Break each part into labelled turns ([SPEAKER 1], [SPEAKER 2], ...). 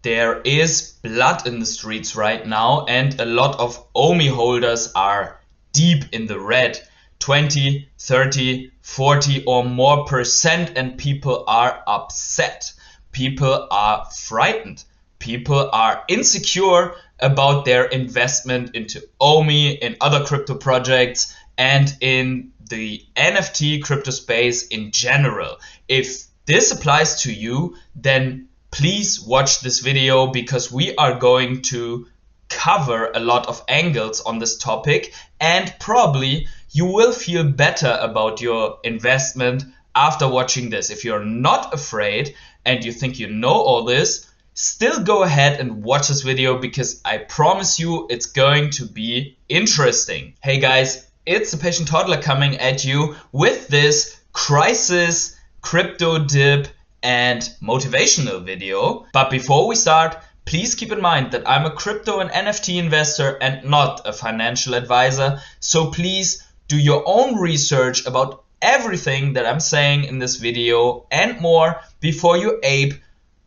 [SPEAKER 1] There is blood in the streets right now, and a lot of OMI holders are deep in the red, 20, 30, 40 or more percent, and people are upset. People are frightened. People are insecure about their investment into OMI, in other crypto projects, and in the NFT crypto space in general. If this applies to you, then please watch this video, because we are going to cover a lot of angles on this topic, and probably you will feel better about your investment after watching this. If you're not afraid and you think you know all this, still go ahead and watch this video, because I promise you it's going to be interesting. Hey guys, it's the Patient Hodler coming at you with this crisis, crypto dip and motivational video. But before we start, please keep in mind that I'm a crypto and NFT investor and not a financial advisor. So please do your own research about everything that I'm saying in this video and more before you ape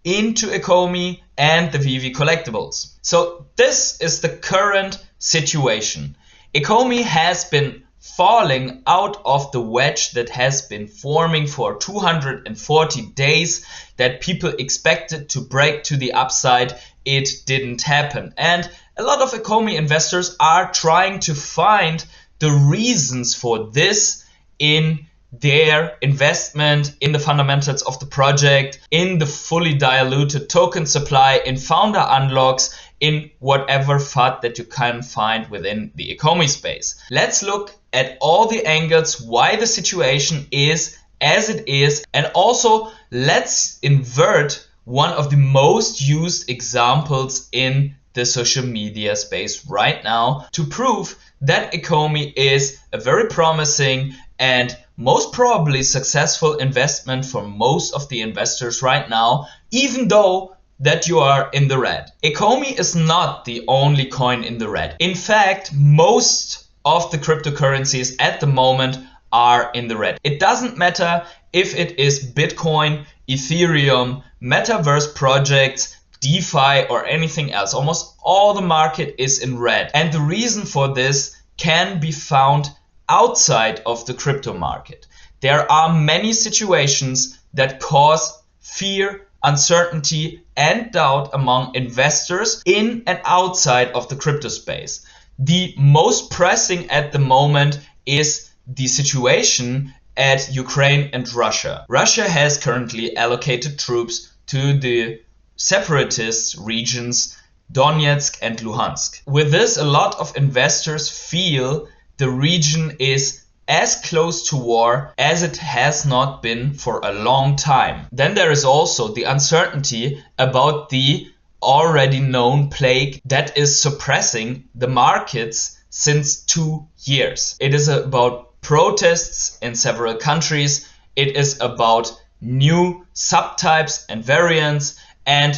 [SPEAKER 1] into Ecomi and the Veve collectibles. So this is the current situation. Ecomi has been falling out of the wedge that has been forming for 240 days that people expected to break to the upside. It didn't happen, and a lot of Ecomi investors are trying to find the reasons for this in their investment, in the fundamentals of the project, in the fully diluted token supply, in founder unlocks, in whatever FUD that you can find within the Ecomi space. Let's look at all the angles why the situation is as it is, and also let's invert one of the most used examples in the social media space right now to prove that Ecomi is a very promising and most probably successful investment for most of the investors right now, even though that you are in the red. Ecomi is not the only coin in the red. In fact, most of the cryptocurrencies at the moment are in the red. It doesn't matter if it is Bitcoin, Ethereum, Metaverse projects, DeFi or anything else. Almost all the market is in red. And the reason for this can be found outside of the crypto market. There are many situations that cause fear, uncertainty and doubt among investors in and outside of the crypto space. The most pressing at the moment is the situation at Ukraine and Russia. Russia has currently allocated troops to the separatist regions Donetsk and Luhansk. With this, a lot of investors feel the region is as close to war as it has not been for a long time. Then there is also the uncertainty about the already known plague that is suppressing the markets since 2 years. It is about protests in several countries. It is about new subtypes and variants, and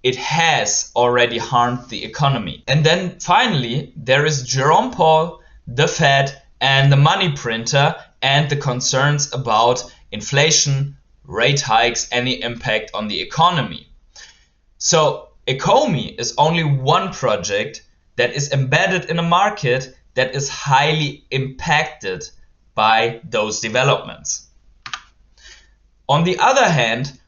[SPEAKER 1] it has already harmed the economy. And then finally, there is Jerome Powell, the Fed, and the money printer, and the concerns about inflation, rate hikes, any impact on the economy. So Ecomi is only one project that is embedded in a market that is highly impacted by those developments. On the other hand,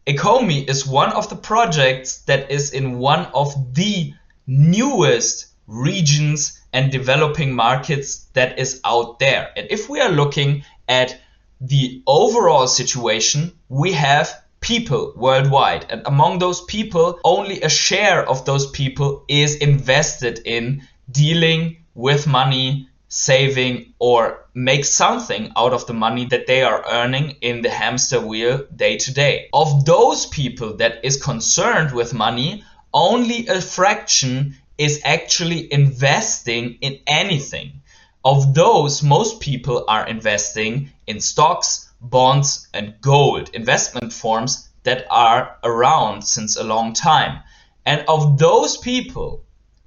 [SPEAKER 1] Ecomi is one of the projects that is in one of the newest regions and developing markets that is out there. And if we are looking at the overall situation, we have people worldwide, and among those people, only a share of those people is invested in dealing with money, saving, or make something out of the money that they are earning in the hamster wheel day to day. Of those people that is concerned with money, only a fraction is actually investing in anything. Of those, most people are investing in stocks, bonds, and gold, investment forms that are around since a long time. And of those people,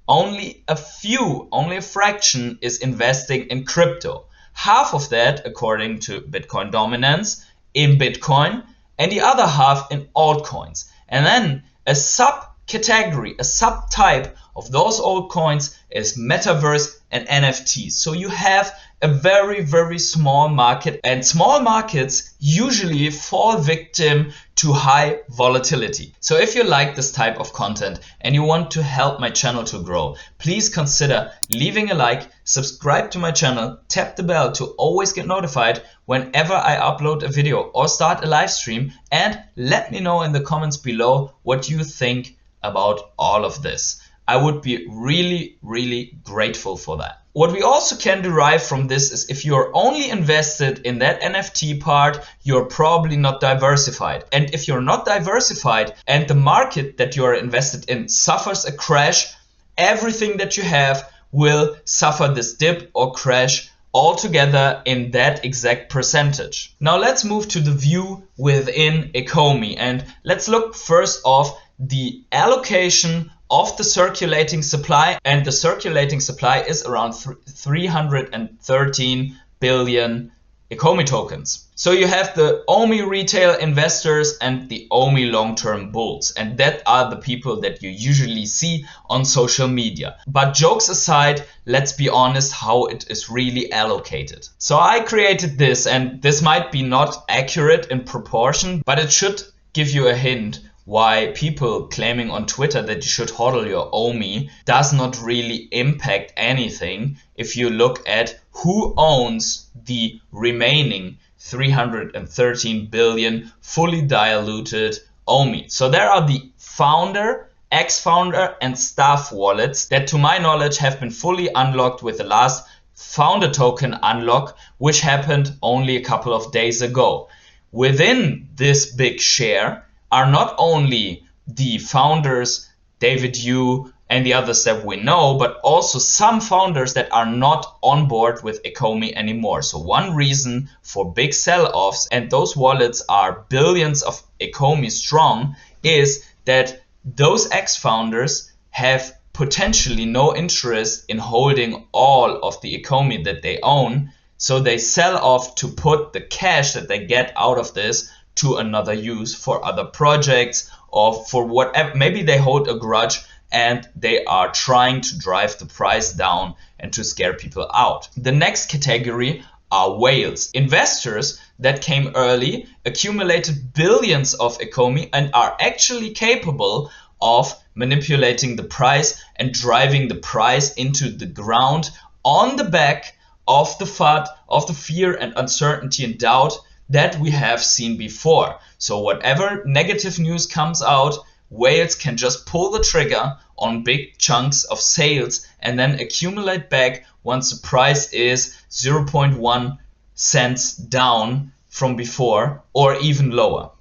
[SPEAKER 1] only a few, only a fraction is investing in crypto. Half of that, according to Bitcoin dominance, in Bitcoin, and the other half in altcoins. And then a sub category, a subtype of those altcoins is Metaverse and NFTs. So you have a very small market, and small markets usually fall victim to high volatility. So if you like this type of content and you want to help my channel to grow, please consider leaving a like, subscribe to my channel, tap the bell to always get notified whenever I upload a video or start a live stream, and let me know in the comments below what you think about all of this. I would be really grateful for that. What we also can derive from this is if you're only invested in that NFT part, you're probably not diversified. And if you're not diversified and the market that you're invested in suffers a crash, everything that you have will suffer this dip or crash altogether in that exact percentage. Now let's move to the view within Ecomi, and let's look first off the allocation of the circulating supply, and the circulating supply is around 313 billion Ecomi tokens. So you have the OMI retail investors and the OMI long-term bulls, and that are the people that you usually see on social media. But jokes aside, let's be honest how it is really allocated. So I created this, and this might be not accurate in proportion, but it should give you a hint why people claiming on Twitter that you should hodl your OMI does not really impact anything if you look at who owns the remaining 313 billion fully diluted OMI. So there are the founder, ex-founder and staff wallets that to my knowledge have been fully unlocked with the last founder token unlock, which happened only a couple of days ago. Within this big share are not only the founders, David Yu and the others that we know, but also some founders that are not on board with Ecomi anymore. So one reason for big sell-offs, and those wallets are billions of Ecomi strong, is that those ex-founders have potentially no interest in holding all of the Ecomi that they own. So they sell off to put the cash that they get out of this to another use for other projects or for whatever. Maybe they hold a grudge and they are trying to drive the price down and to scare people out. The next category are whales, investors that came early, accumulated billions of Ecomi and are actually capable of manipulating the price and driving the price into the ground on the back of the FUD, of the fear and uncertainty and doubt that we have seen before. So whatever negative news comes out, whales can just pull the trigger on big chunks of sales and then accumulate back once the price is 0.1 cents down from before or even lower.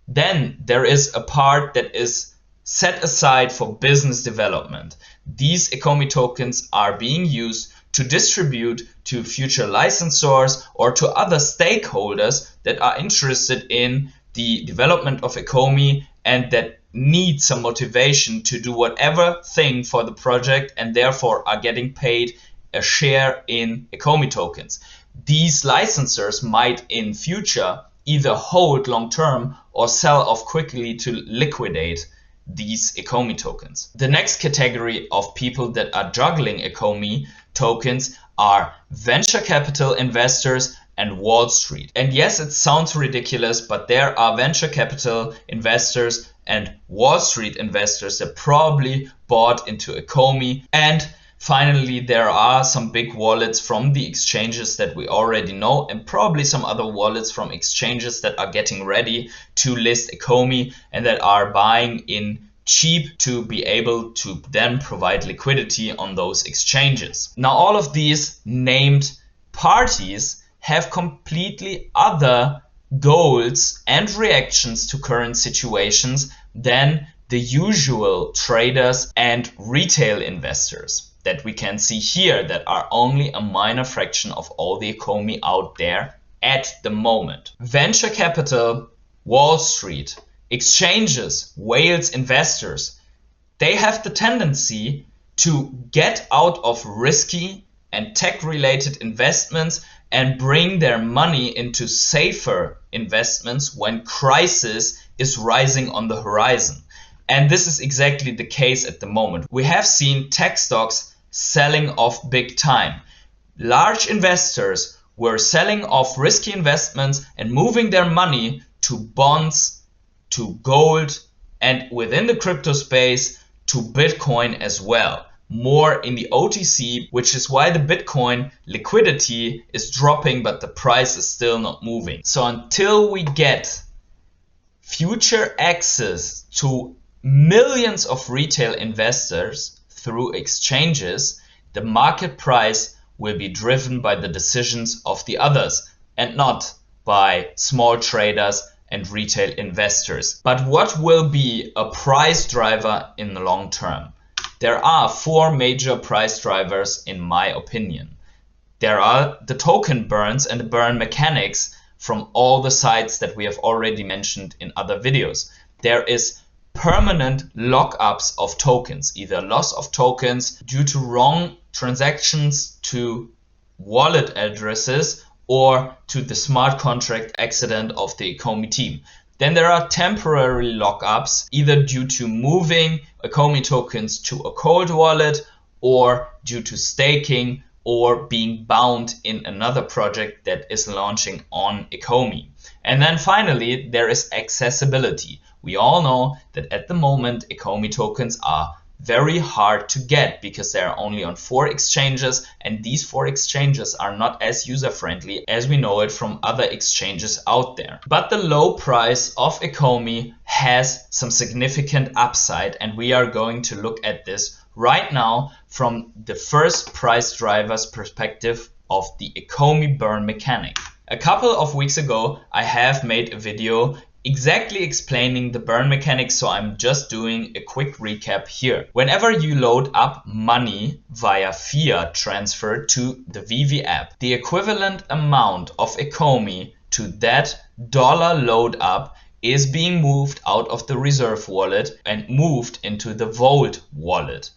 [SPEAKER 1] Then there is a part that is set aside for business development. These Ecomi tokens are being used to distribute to future licensors or to other stakeholders that are interested in the development of Ecomi and that need some motivation to do whatever thing for the project and therefore are getting paid a share in Ecomi tokens. These licensors might in future either hold long term or sell off quickly to liquidate these Ecomi tokens. The next category of people that are juggling Ecomi tokens are venture capital investors and Wall Street. And yes, it sounds ridiculous, but there are venture capital investors and Wall Street investors that probably bought into Ecomi. And finally, there are some big wallets from the exchanges that we already know, and probably some other wallets from exchanges that are getting ready to list Ecomi and that are buying in cheap to be able to then provide liquidity on those exchanges. Now, all of these named parties have completely other goals and reactions to current situations than the usual traders and retail investors that we can see here that are only a minor fraction of all the Ecomi out there at the moment. Venture capital, Wall Street, exchanges, whales investors, they have the tendency to get out of risky and tech-related investments and bring their money into safer investments when crisis is rising on the horizon. And this is exactly the case at the moment. We have seen tech stocks selling off big time. Large investors were selling off risky investments and moving their money to bonds, to gold, and within the crypto space to Bitcoin as well. More in the OTC, which is why the Bitcoin liquidity is dropping, but the price is still not moving. So until we get future access to millions of retail investors through exchanges, the market price will be driven by the decisions of the others and not by small traders and retail investors. But what will be a price driver in the long term? There are four major price drivers in my opinion. There are the token burns and the burn mechanics from all the sites that we have already mentioned in other videos. There is permanent lockups of tokens, either loss of tokens due to wrong transactions to wallet addresses or to the smart contract accident of the Ecomi team. Then there are temporary lockups, either due to moving Ecomi tokens to a cold wallet or due to staking or being bound in another project that is launching on Ecomi. And then finally, there is accessibility. We all know that at the moment, Ecomi tokens are very hard to get because they are only on 4 exchanges, and these 4 exchanges are not as user-friendly as we know it from other exchanges out there. But the low price of Ecomi has some significant upside, and we are going to look at this right now from the first price driver's perspective of the Ecomi burn mechanic. A couple of weeks ago, I have made a video exactly explaining the burn mechanics, so I'm just doing a quick recap here. Whenever you load up money via fiat transfer to the Veve app, the equivalent amount of Ecomi to that dollar load up is being moved out of the reserve wallet and moved into the Vault wallet.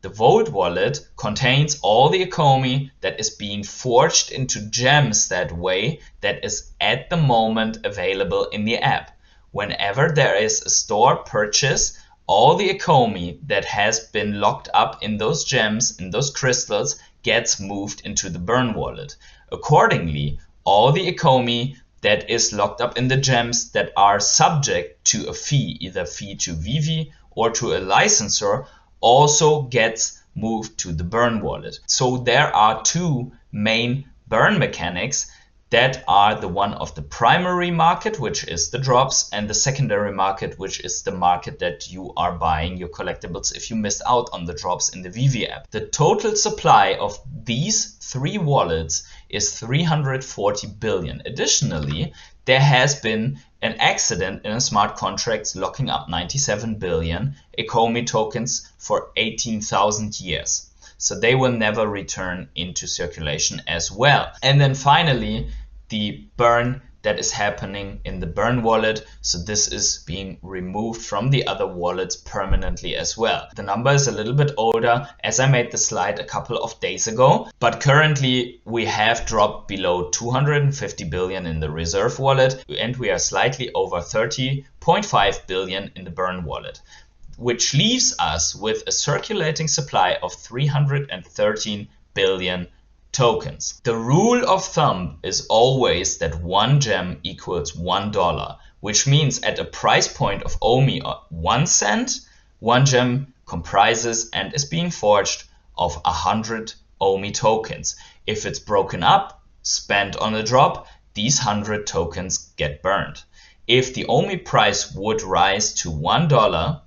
[SPEAKER 1] The Vault wallet contains all the Ecomi that is being forged into gems that way, that is at the moment available in the app. Whenever there is a store purchase, all the Ecomi that has been locked up in those gems, in those crystals, gets moved into the burn wallet. Accordingly, all the Ecomi that is locked up in the gems that are subject to a fee, either fee to Veve or to a licensor, also gets moved to the burn wallet. So there are two main burn mechanics that are the one of the primary market, which is the drops, and the secondary market, which is the market that you are buying your collectibles if you missed out on the drops in the Veve app. The total supply of these 3 wallets is 340 billion. Additionally, there has been an accident in a smart contract locking up 97 billion Ecomi tokens for 18,000 years. So they will never return into circulation as well. And then finally, the burn that is happening in the burn wallet. So this is being removed from the other wallets permanently as well. The number is a little bit older as I made the slide a couple of days ago, but currently we have dropped below 250 billion in the reserve wallet and we are slightly over 30.5 billion in the burn wallet, which leaves us with a circulating supply of 313 billion tokens. The rule of thumb is always that 1 gem equals $1, which means at a price point of OMI 1 cent, 1 gem comprises and is being forged of 100 OMI tokens. If it's broken up, spent on a drop, these 100 tokens get burned. If the OMI price would rise to $1,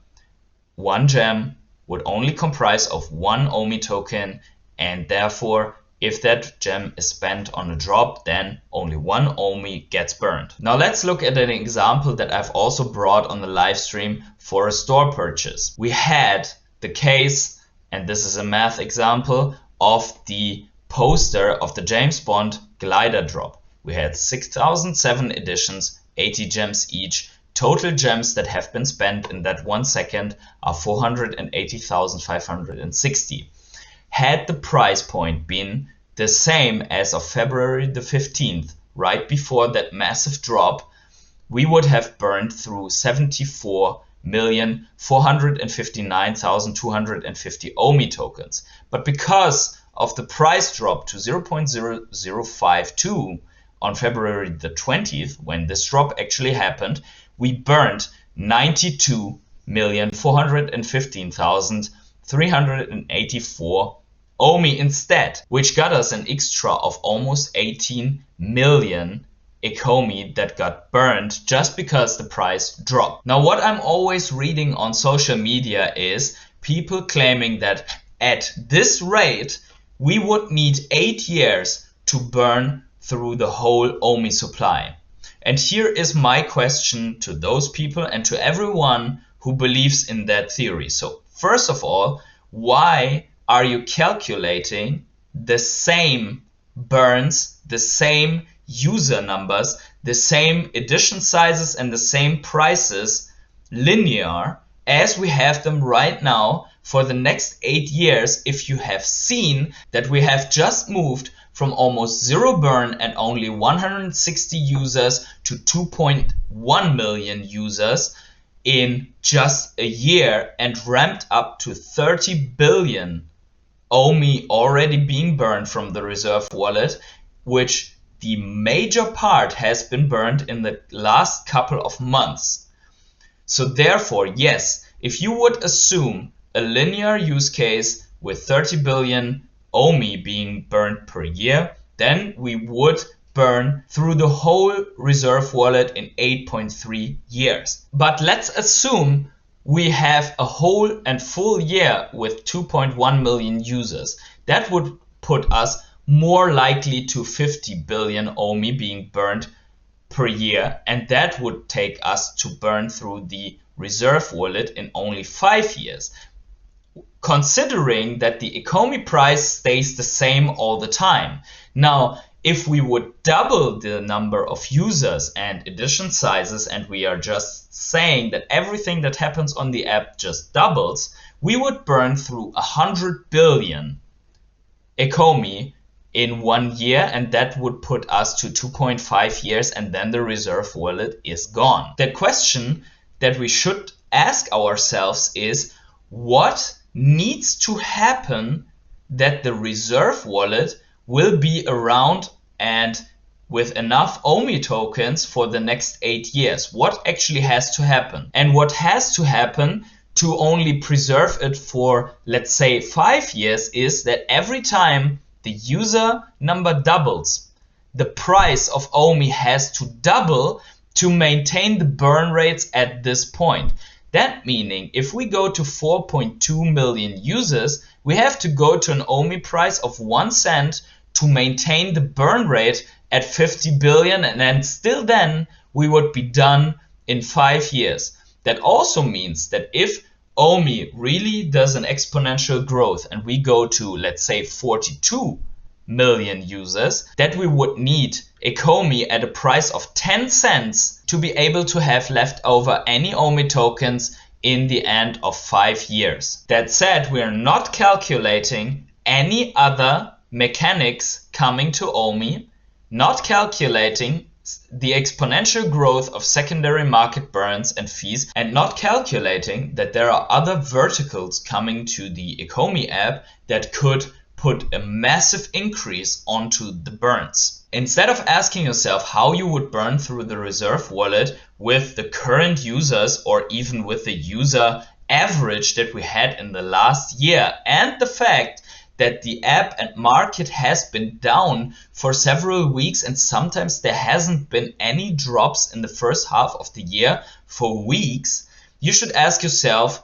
[SPEAKER 1] 1 gem would only comprise of 1 OMI token, and therefore if that gem is spent on a drop, then only 1 OMI gets burned. Now let's look at an example that I've also brought on the live stream for a store purchase. We had the case, and this is a math example, of the poster of the James Bond glider drop. We had 6,007 editions, 80 gems each. Total gems that have been spent in that 1 second are 480,560. Had the price point been the same as of February the 15th, right before that massive drop, we would have burned through 74 22,459,250 OMI tokens. But because of the price drop to 0.0052 on February the 20th, when this drop actually happened, we burned 92,415,384 OMI instead, which got us an extra of almost 18 million Ecomi that got burned just because the price dropped. Now, what I'm always reading on social media is people claiming that at this rate, we would need 8 years to burn through the whole OMI supply. And here is my question to those people and to everyone who believes in that theory. So first of all, why are you calculating the same burns, the same user numbers, the same edition sizes and the same prices linear as we have them right now for the next 8 years, if you have seen that we have just moved from almost zero burn and only 160 users to 2.1 million users in just a year and ramped up to 30 billion OMI already being burned from the reserve wallet, which the major part has been burned in the last couple of months. So therefore, yes, if you would assume a linear use case with 30 billion OMI being burned per year, then we would burn through the whole reserve wallet in 8.3 years. But let's assume we have a whole and full year with 2.1 million users. That would put us more likely to 50 billion OMI being burned per year, and that would take us to burn through the reserve wallet in only 5 years. Considering that the Ecomi price stays the same all the time. Now, if we would double the number of users and edition sizes, and we are just saying that everything that happens on the app just doubles, we would burn through 100 billion Ecomi in 1 year, and that would put us to 2.5 years, and then the reserve wallet is gone. The question that we should ask ourselves is, what needs to happen that the reserve wallet will be around and with enough OMI tokens for the next 8 years? What actually has to happen? And what has to happen to only preserve it for, let's say, 5 years is that every time the user number doubles, the price of OMI has to double to maintain the burn rates at this point. That meaning, if we go to 4.2 million users, we have to go to an OMI price of 1 cent to maintain the burn rate at 50 billion, and then still then we would be done in 5 years. That also means that if OMI really does an exponential growth and we go to, let's say, 42 million users, that we would need Ecomi at a price of 10 cents to be able to have left over any OMI tokens in the end of 5 years. That said, we are not calculating any other mechanics coming to OMI, not calculating the exponential growth of secondary market burns and fees, and not calculating that there are other verticals coming to the Ecomi app that could put a massive increase onto the burns. Instead of asking yourself how you would burn through the reserve wallet with the current users or even with the user average that we had in the last year, and the fact that the app and market has been down for several weeks and sometimes there hasn't been any drops in the first half of the year for weeks, you should ask yourself,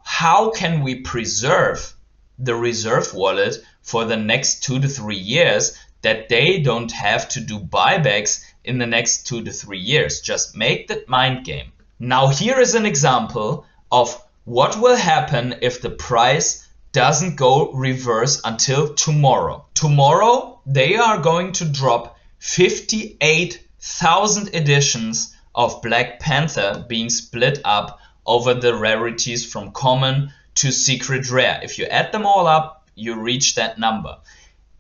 [SPEAKER 1] how can we preserve the reserve wallet for the next 2 to 3 years, that they don't have to do buybacks in the next 2 to 3 years? Just make that mind game. Now here is an example of what will happen if the price doesn't go reverse until tomorrow. Tomorrow they are going to drop 58,000 editions of Black Panther being split up over the rarities from common to secret rare. If you add them all up, you reach that number.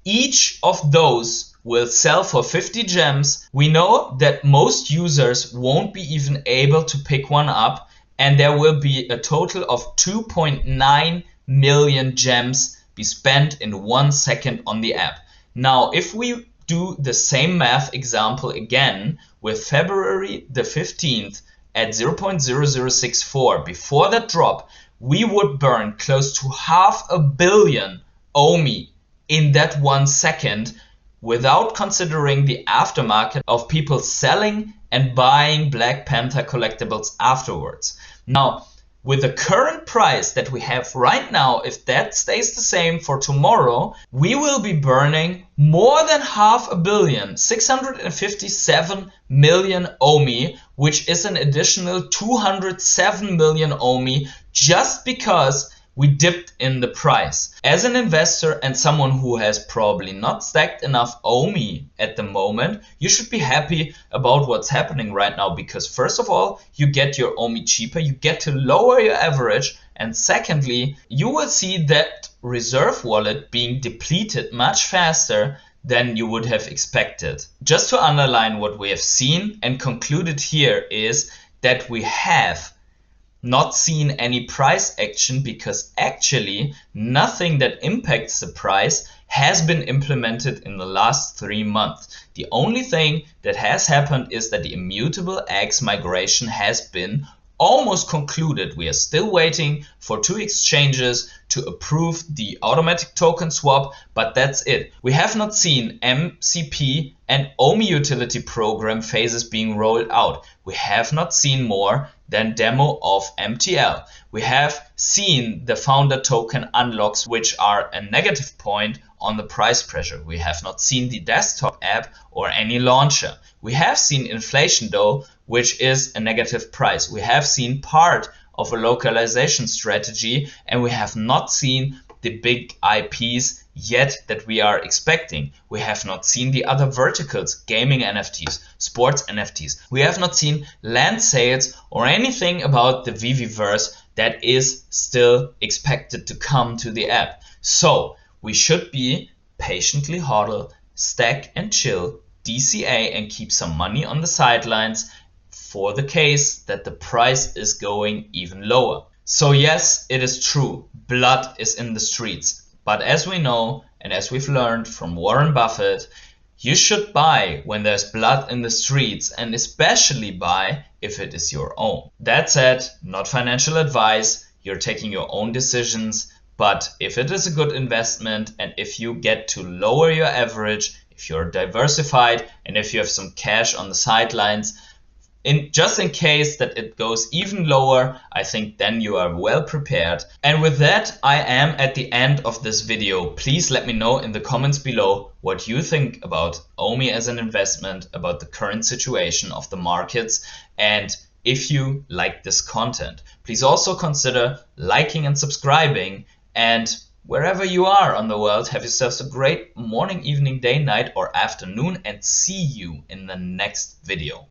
[SPEAKER 1] Each of those will sell for 50 gems. We know that most users won't be even able to pick one up, and there will be a total of 2.9 million gems be spent in 1 second on the app. Now, if we do the same math example again with February the 15th at 0.0064 before that drop, we would burn close to 500 million OMI in that 1 second, without considering the aftermarket of people selling and buying Black Panther collectibles afterwards. Now, with the current price that we have right now, if that stays the same for tomorrow, we will be burning more than 500 million, 657 million OMI, which is an additional 207 million OMI just because we dipped in the price. As an investor and someone who has probably not stacked enough OMI at the moment, you should be happy about what's happening right now, because first of all, you get your OMI cheaper, you get to lower your average, and secondly, you will see that reserve wallet being depleted much faster than you would have expected. Just to underline what we have seen and concluded here is that we have not seen any price action, because actually nothing that impacts the price has been implemented in the last 3 months. The only thing that has happened is that the immutable X migration has been almost concluded. We are still waiting for 2 exchanges to approve the automatic token swap, but that's it. We have not seen MCP and OMI utility program phases being rolled out. We have not seen more than demo of MTL. We have seen the founder token unlocks, which are a negative point on the price pressure. We have not seen the desktop app or any launcher. We have seen inflation though, which is a negative price. We have seen part of a localization strategy, and we have not seen the big IPs yet that we are expecting. We have not seen the other verticals, gaming NFTs, sports NFTs. We have not seen land sales or anything about the Veveverse that is still expected to come to the app. So we should be patiently hodl, stack and chill, DCA, and keep some money on the sidelines for the case that the price is going even lower. So yes, it is true, blood is in the streets. But as we know, and as we've learned from Warren Buffett, you should buy when there's blood in the streets, and especially buy if it is your own. That said, not financial advice, you're taking your own decisions, but if it is a good investment and if you get to lower your average, if you're diversified and if you have some cash on the sidelines, just in case that it goes even lower, I think then you are well prepared. And with that, I am at the end of this video. Please let me know in the comments below what you think about OMI as an investment, about the current situation of the markets, and if you like this content. Please also consider liking and subscribing, and wherever you are on the world, have yourselves a great morning, evening, day, night, or afternoon, and see you in the next video.